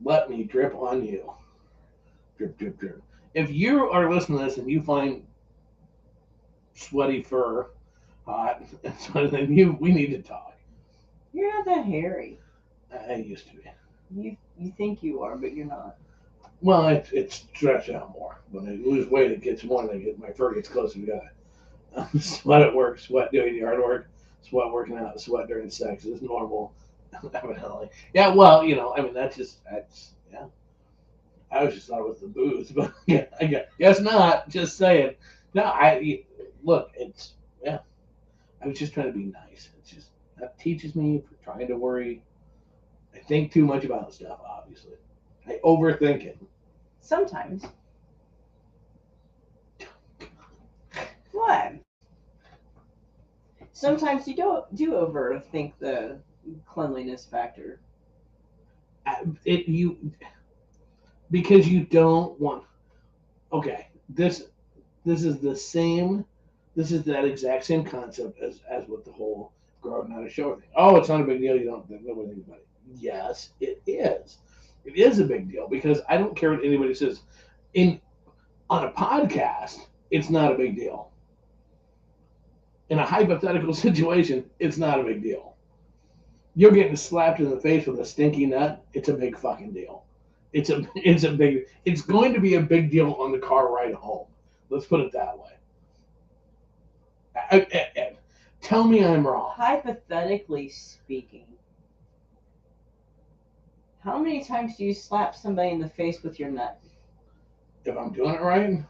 Let me drip on you. Drip, drip, drip. If you are listening to this and you find sweaty fur hot, then we need to talk. You're not that hairy. I used to be. You think you are, but you're not. Well, it's stretched out more. When I lose weight, it gets more. My fur gets closer together. Sweat at work, sweat doing yard work, sweat working out, sweat during sex is normal. Evidently. Yeah, well, that's yeah. I was just thought it was the booze, but yeah, I guess not. Just saying. No, look, yeah. I was just trying to be nice. It's just that teaches me for trying to worry. I think too much about stuff, obviously. I overthink it. Sometimes. What? Sometimes you do overthink the cleanliness factor. Because you don't want. Okay, this is the same. This is that exact same concept as with the whole growing out of shower thing. Oh, it's not a big deal. You don't nobody thinks about it. Yes, it is. It is a big deal because I don't care what anybody says. On a podcast, it's not a big deal. In a hypothetical situation, it's not a big deal. You're getting slapped in the face with a stinky nut, it's a big fucking deal. It's going to be a big deal on the car ride home. Let's put it that way. Tell me I'm wrong. Hypothetically speaking, how many times do you slap somebody in the face with your nut? If I'm doing it right,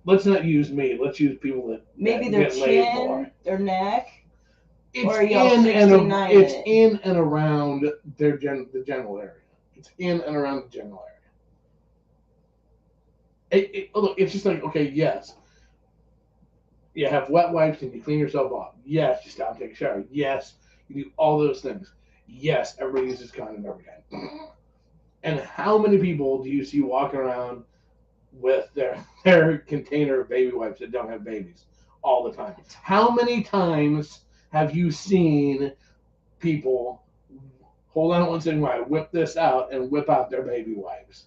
let's not use me. Let's use people that Maybe that their get laid more. chin, their neck. It's Or are y'all in 69 it's in it? in and around the general area. It's in and around the general area. Look, it's just like, okay, yes, you have wet wipes and you clean yourself off. Yes, you stop and take a shower. Yes, you do all those things. Yes, everybody uses condom every day. And how many people do you see walking around with their container of baby wipes that don't have babies all the time? How many times have you seen people hold on one second while I whip this out and whip out their baby wipes?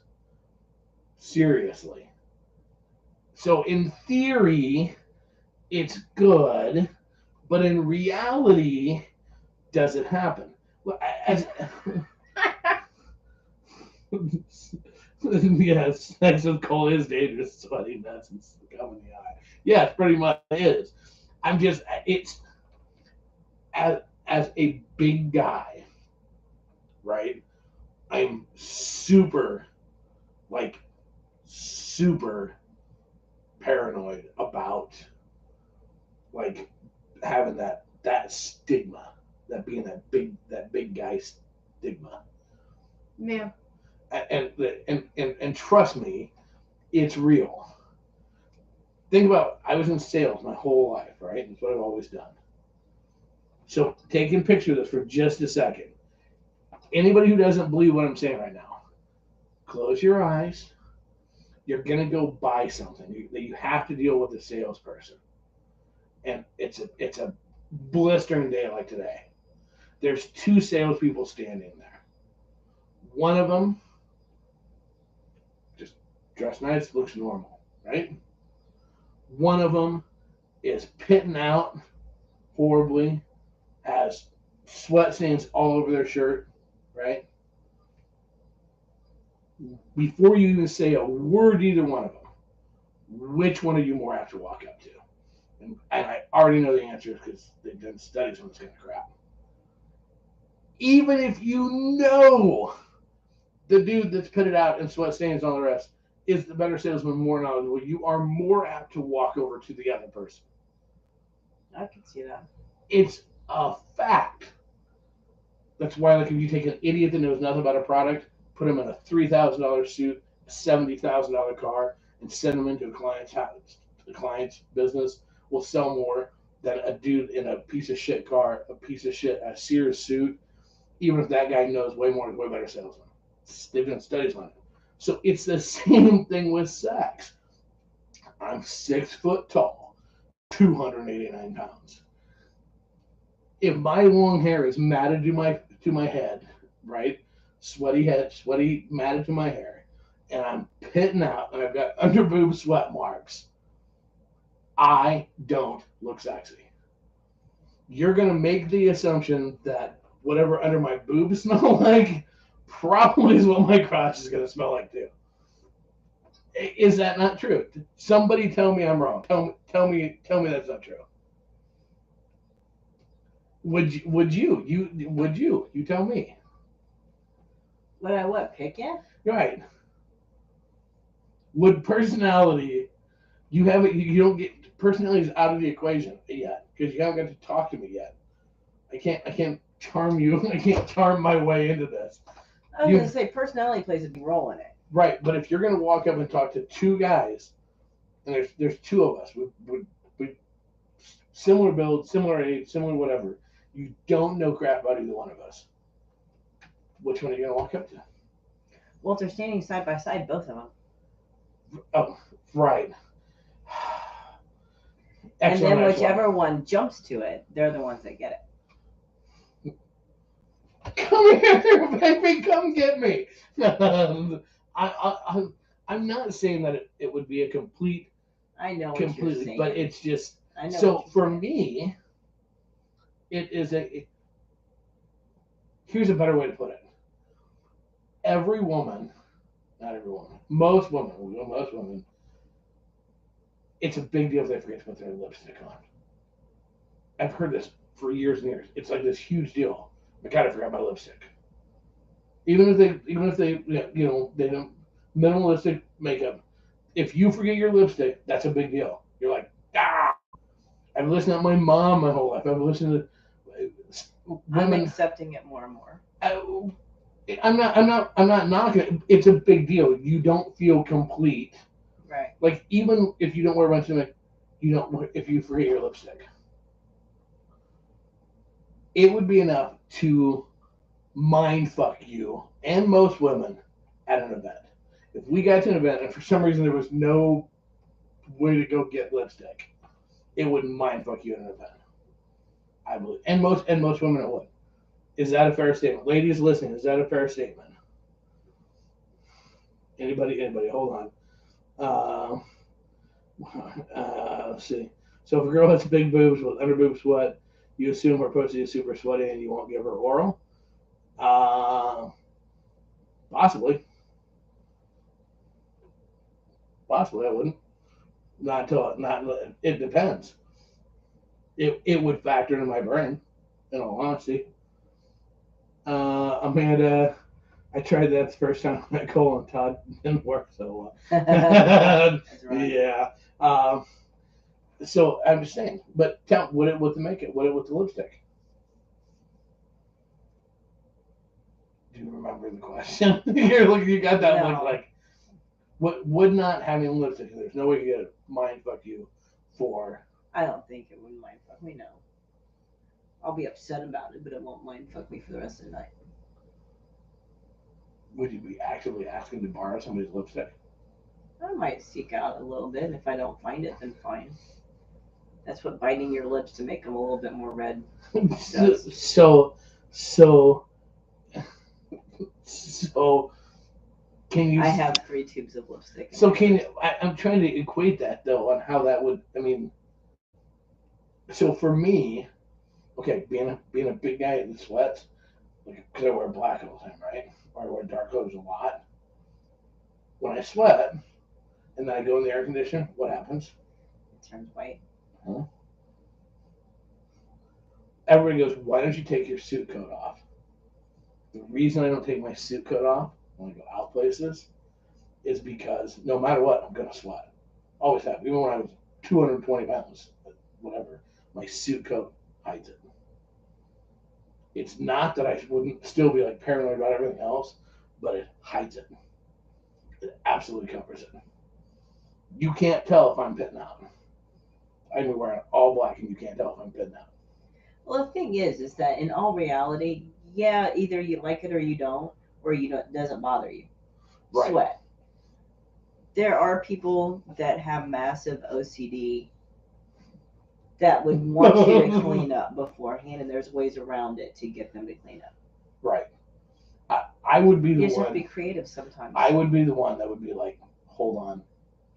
Seriously. So in theory, it's good, but in reality, does it happen? Well, yes, sex with Cole is dangerous, sweaty nuts and scum in the eye. Yes, pretty much is. It's as a big guy, right? I'm super, like, super paranoid about, like, having that stigma, that being that big guy stigma. Yeah. And trust me, it's real. Think about, I was in sales my whole life, right? That's what I've always done. So taking picture of this for just a second. Anybody who doesn't believe what I'm saying right now, close your eyes. You're gonna go buy something that you have to deal with a salesperson, and it's a blistering day like today. There's two salespeople standing there. One of them just dressed nice, looks normal, right? One of them is pitting out horribly, has sweat stains all over their shirt, right? Before you even say a word, either one of them, which one are you more apt to walk up to? And I already know the answer because they've done studies on this kind of crap. Even if you know the dude that's pitted out and sweat stains and all the rest is the better salesman, more knowledgeable, you are more apt to walk over to the other person. I can see that. It's a fact. That's why, like, if you take an idiot that knows nothing about a product, put him in a $3,000 suit, a $70,000 car, and send him into a client's house, a client's business, will sell more than a dude in a piece of shit car, a Sears suit, even if that guy knows way more, way better salesman. They've done studies on it. So it's the same thing with sex. I'm 6 foot tall, 289 pounds. If my long hair is matted to my head, right? Sweaty matted to my hair, and I'm pitting out and I've got under boob sweat marks, I don't look sexy. You're gonna make the assumption that whatever under my boobs smell like probably is what my crotch is gonna smell like too. Is that not true? Somebody tell me I'm wrong. Tell me that's not true. Would you tell me? Would I what, pick it? Right. Would personality, you don't get, personality is out of the equation yet because you haven't got to talk to me yet. I can't charm you. I can't charm my way into this. I was going to say personality plays a big role in it. Right, but if you're going to walk up and talk to two guys, and there's two of us with similar build, similar age, similar whatever, you don't know crap about either one of us. Which one are you going to walk up to? Well, if they're standing side by side, both of them. Oh, right. And then whichever one jumps to it, they're the ones that get it. Come here, baby, come get me. I'm not saying that it would be a complete. I know what completely, you're saying. but it's just. I know So for me, it is here's a better way to put it. every woman, not every woman, most women, it's a big deal if they forget to put their lipstick on. I've heard this for years and years. It's like this huge deal. I gotta forgot my lipstick. Even if they, they don't minimalistic makeup. If you forget your lipstick, that's a big deal. You're like, ah. I've listened to my mom my whole life. I've listened to women. I'm accepting it more and more. I'm not knocking it. It's a big deal. You don't feel complete. Right. Like even if you don't wear a bunch of makeup, if you forget your lipstick, it would be enough to mind fuck you and most women at an event. If we got to an event and for some reason there was no way to go get lipstick, it would mind fuck you at an event. I believe, and most women it would. Is that a fair statement, ladies listening? Is that a fair statement? Anybody? Hold on. Let's see. So if a girl has big boobs with under boob sweat, you assume her pussy is super sweaty and you won't give her oral. Possibly. I wouldn't. It depends. It would factor into my brain, in all honesty. Amanda, I tried that the first time at Cole and Todd. Didn't work so well. That's right. Yeah. So I'm just saying. But would it with the makeup? Would it with the lipstick? Do you remember the question? You're looking. You got that look like. What would not having lipstick? There's no way to get a mind fuck you for. I don't think it would mind fuck me. No. I'll be upset about it, but it won't mind fuck me for the rest of the night. Would you be actively asking to borrow somebody's lipstick? I might seek out a little bit. If I don't find it, then fine. That's what biting your lips to make them a little bit more red does. So can you? I have 3 tubes of lipstick. So I'm trying to equate that though on how that would. I mean, so for me, okay, being a big guy that sweats, because I wear black all the time, right? Or I wear dark colors a lot. When I sweat, and then I go in the air conditioner, what happens? It turns white. Huh? Everybody goes, why don't you take your suit coat off? The reason I don't take my suit coat off when I go out places is because no matter what, I'm going to sweat. Always have. Even when I was 220 pounds, whatever, my suit coat hides it. It's not that I wouldn't still be like paranoid about everything else, but it hides it. It absolutely covers it. You can't tell if I'm pitting out. I can be wearing all black and you can't tell if I'm pitting out. Well, the thing is that in all reality, yeah, either you like it or you don't, or it doesn't bother you. Right. Sweat. There are people that have massive OCD that would want you to clean up beforehand, and there's ways around it to get them to clean up. Right. I would be the one. You just have to be creative sometimes. I would be the one that would be like, hold on,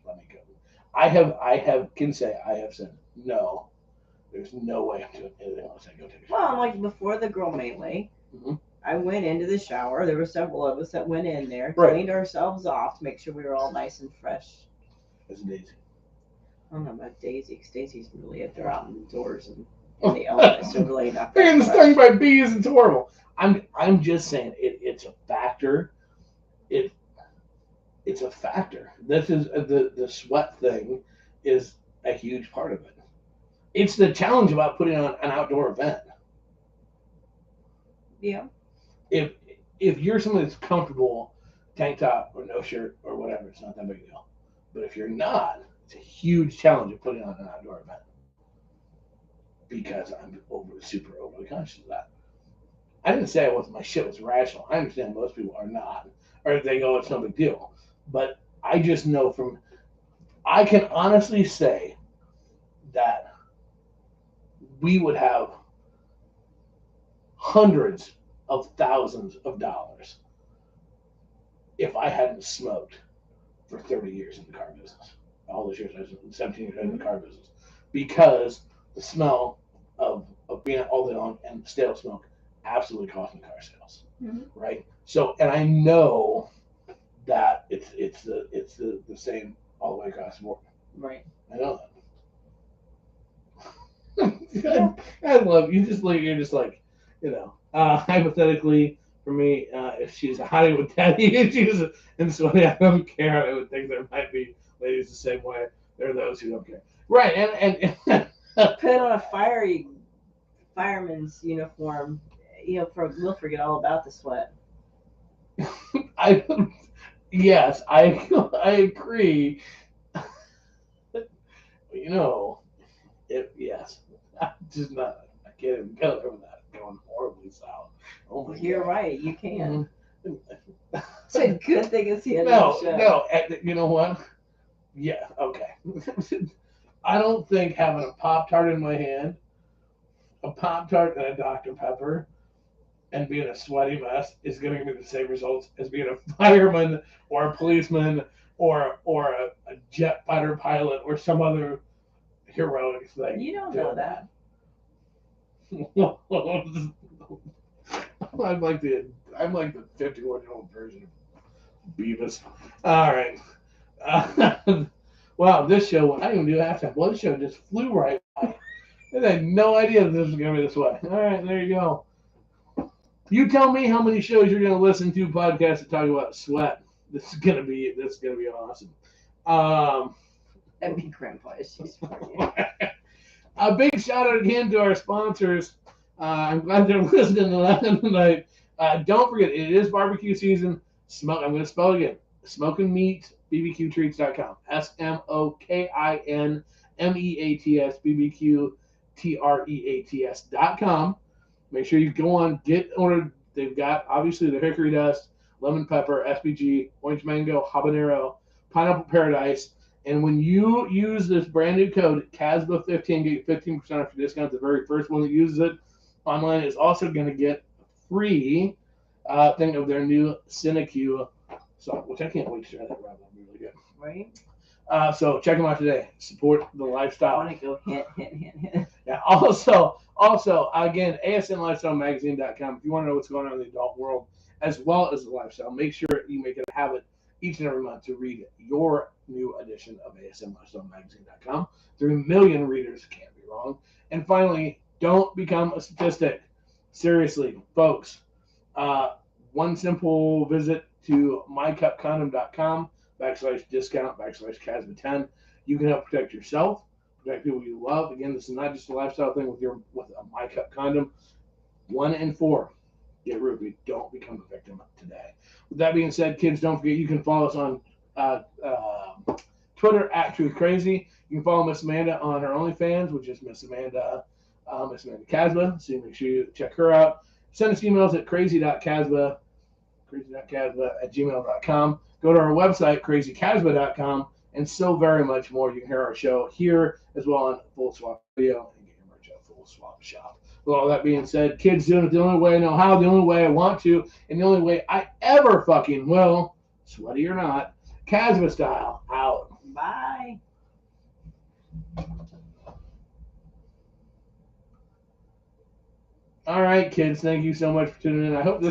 let me go. I have said no. There's no way I'm doing anything unless I go take a shower. Well, like before the girl melee, I went into the shower. There were several of us that went in there, cleaned ourselves off to make sure we were all nice and fresh. As Daisy. I don't know about Daisy, because Daisy's really up there out indoors and in the elements, so really not. They're getting stung by bees. It's horrible. I'm just saying it's a factor. It's a factor. This is the sweat thing is a huge part of it. It's the challenge about putting on an outdoor event. Yeah. If you're somebody that's comfortable, tank top or no shirt or whatever, it's not that big a deal. But if you're not, it's a huge challenge of putting on an outdoor event because I'm super overly conscious of that. I didn't say my shit was rational. I understand most people are not, or they go, it's no big deal. But I just know I can honestly say that we would have hundreds of thousands of dollars if I hadn't smoked for 30 years in the car business. All those years, I was 17 years in the car business. Because the smell of being out all day long and stale smoke absolutely cost me car sales. Mhm. right? So, and I know that it's the same all the way across the board. Right. I know Yeah. that. I love you. Just like you're just like, hypothetically for me, if she's a Hollywood daddy and she's in sweaty, I don't care. I would think there might be ladies the same way. There are those who don't care. Right, and Put on a fireman's uniform. We'll forget all about the sweat. I yes, I agree. You know, yes, I'm just not. I can't even go there without going horribly south. Oh my You're god. right. You can. Mhm. It's a good thing it's the end No, of the show. no. You know what? Yeah, okay. I don't think having a Pop Tart in my hand, a Pop Tart and a Dr Pepper, and being a sweaty mess is going to give me the same results as being a fireman or a policeman or a jet fighter pilot or some other heroic thing. You don't know that. I'm like the 51-year-old version of Beavis. All right. Wow, this show, I didn't even do halftime. Well, this show just flew right by. I had no idea that this was going to be this way. All right, there you go. You tell me how many shows you're going to listen to podcasts that talk about sweat. This is going to be awesome. That'd be grandpa issues for you. A big shout out again to our sponsors. I'm glad they're listening to that tonight. Don't forget, it is barbecue season. I'm going to spell it again. SmokingMeats.bbqtreats.com. SMOKINMEATS BBQTREATS.com. Make sure you go on, get ordered. They've got obviously the hickory dust, lemon pepper, SPG, orange mango, habanero, pineapple paradise. And when you use this brand new code, CASBA15, get 15% off your discount. The very first one that uses it online is also going to get a free thing of their new Cinecue song, which I can't wait to try that around. That'll be really good. Right? So check them out today. Support the lifestyle. I want to go hit. Yeah. Also, again, ASNLifestyleMagazine.com. If you want to know what's going on in the adult world as well as the lifestyle, make sure you make it a habit each and every month to read your new edition of ASNLifestyleMagazine.com. 3 million readers, can't be wrong. And finally, don't become a statistic. Seriously, folks. One simple visit to mycupcondom.com/discount/Casma10. You can help protect yourself, protect people you love. Again, this is not just a lifestyle thing with a My Cup condom. 1 in 4 get roofied. Don't become a victim today. With that being said, kids, don't forget you can follow us on Twitter @TruthCrazy. You can follow Miss Amanda on her OnlyFans, which is Miss Amanda Casba. So make sure you check her out. Send us emails at crazy.casba@gmail.com. Go to our website, crazycasba.com, and so very much more. You can hear our show here as well on Full Swap Video and get your merch at Full Swap Shop. With all that being said, kids doing it the only way I know how, the only way I want to, and the only way I ever fucking will, sweaty or not, Casba style, out. Bye. All right, kids, thank you so much for tuning in. I hope this